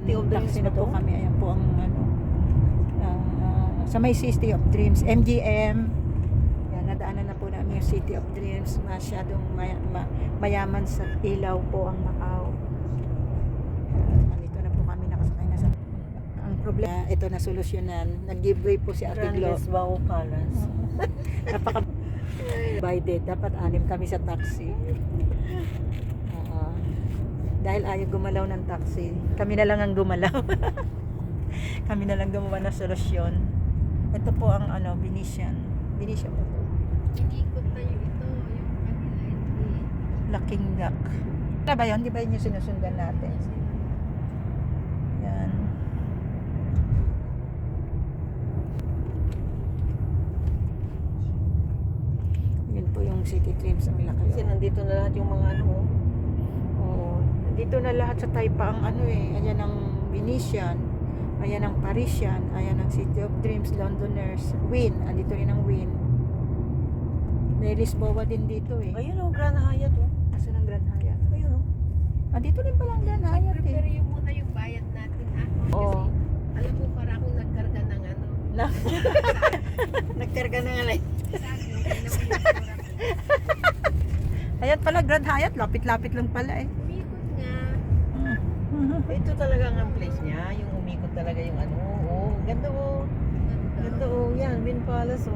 City of Dreams taxi ba na po to? kami. Ayan po ang ano, sa may City of Dreams, MGM. Yan, nadaanan na po namin yung City of Dreams. Masyadong mayaman sa ilaw po ang Macau. Nandito na po kami, nakasakay na sa... Ang problema, ito na solusyonan. Nag-giveaway po si Ate Glo. Grandes Bao Palace. Napaka divided. Dapat 6 kami sa taxi. Dahil ayaw gumalaw ng taxi, kami na lang ang gumalaw. Kami na lang gumawa ng solusyon. Ito po ang ano, Venetian. Venetian po to. Inikot na yung ito, yung kanila. Laking Duck. Ano ba yun? Di ba yun yung sinusundan natin? Yan. Yun po yung City Dreams ang Milakayo. Kasi nandito na lahat yung mga ano. Oo. Dito na lahat sa Taipa ang ano eh. Ayan ang Venetian. Ayan ang Parisian. Ayan ang City of Dreams, Londoners. Wynn. Andito rin ang Wynn. May Lisboa din dito eh. Ayun o, Grand Hyatt o. Asan ang Grand Hyatt? Ayun o. Andito rin pala ang Grand Hyatt Prepare eh. yung muna yung bayad natin ha. Oo. Kasi alam mo para akong nagkarga ng ano. Nagkarga na nga lang. Ayan pala Grand Hyatt. Lapit-lapit lang pala eh. Umikot nga. Ito talaga ang place niya. Yung umikot talaga yung ano. Oh, ganda o. Ganda o. Yan, Wynn Palace o.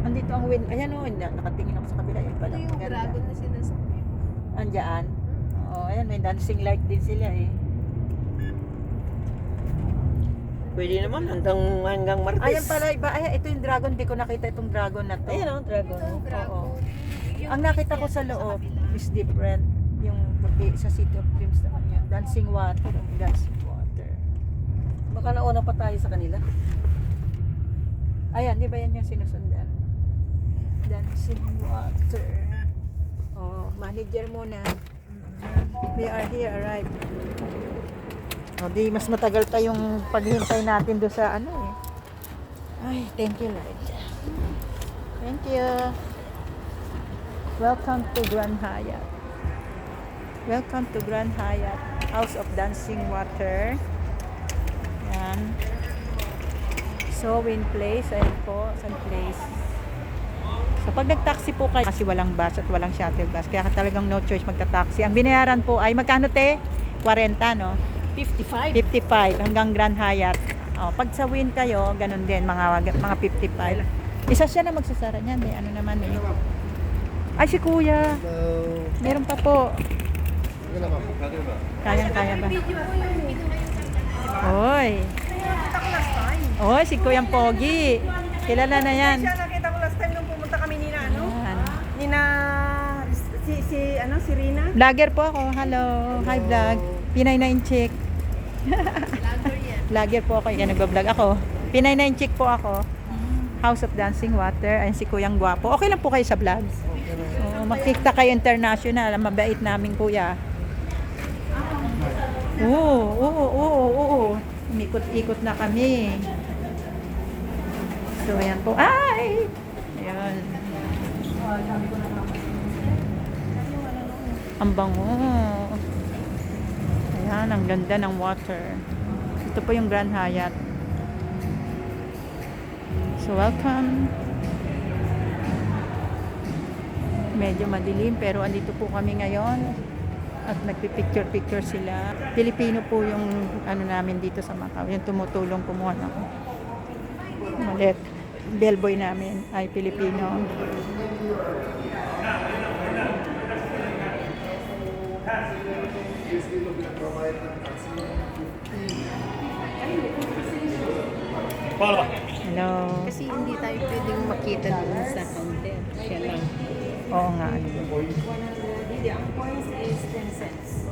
Andito ang Wynn. Ayan o. Nakatingin ako sa kabila. Ayan Ito pala. yung Ganda. dragon na sinasabi mo. Andyan. Oo. Ayan. May dancing light din sila eh. Pwede naman hanggang Martes. Ayan pala iba. Ayan, ito yung dragon. Di ko nakita itong dragon na to. Ayan o, Dragon. Ito yung dragon. Yung Ang nakita ko sa loob is different. Yung puti sa City of Dreams naman yan. Dancing water. Dancing water. Baka nauna pa tayo sa kanila. Ayan, di ba yan yung sinusundan? Dancing water. Oh, manager muna. We are here, arrived. O, di mas matagal pa yung paghintay natin doon sa ano eh. Ay, thank you Lord. Thank you. Welcome to Grand Hyatt. Welcome to Grand Hyatt, House of Dancing Water. Yan. So, Wynn Place, ayun po, Sun Place. So, pag nag-taxi po kayo, kasi walang bus at walang shuttle bus, kaya talagang no choice magta-taxi. Ang binayaran po ay, magkano te? 40, no? 55. 55 hanggang Grand Hyatt. Oh, pag sa Wynn kayo, ganun din, mga 55. Isa siya na magsasara niyan, may ano naman eh. Ay, si Kuya. Hello. Meron pa po. Ano naman? Kayang-kaya ba? Oy. Oy, si Kuyang Pogi. Kilala na yan. Siya nakita ko last time nung pumunta kami nina ano? Yan. Nina si Rina. Vlogger po ako. Hello. Hi vlog. Pinay na chick. Vlogger yan. Vlogger po ako. Yan, nagbablog ako. Pinay na chick po ako. House of Dancing Water. Ayun si Kuyang Gwapo. Okay lang po kayo sa vlog. Oo, makikita kayo international. Ang mabait namin kuya. Oo. Umikot-ikot na kami. So, ayan po. Ay! Ayan. Ang bango. Ayan, ang ganda ng water. Ito po yung Grand Hyatt. So, welcome. Medyo madilim pero andito po kami ngayon at nagpipicture-picture sila. Pilipino po yung ano namin dito sa Macau. Yung tumutulong kumuha ng malit. Bellboy namin ay Pilipino. Hello. Kasi hindi tayo pwedeng makita dun sa counter. Siya lang. Oo nga. Ang points is 10 cents.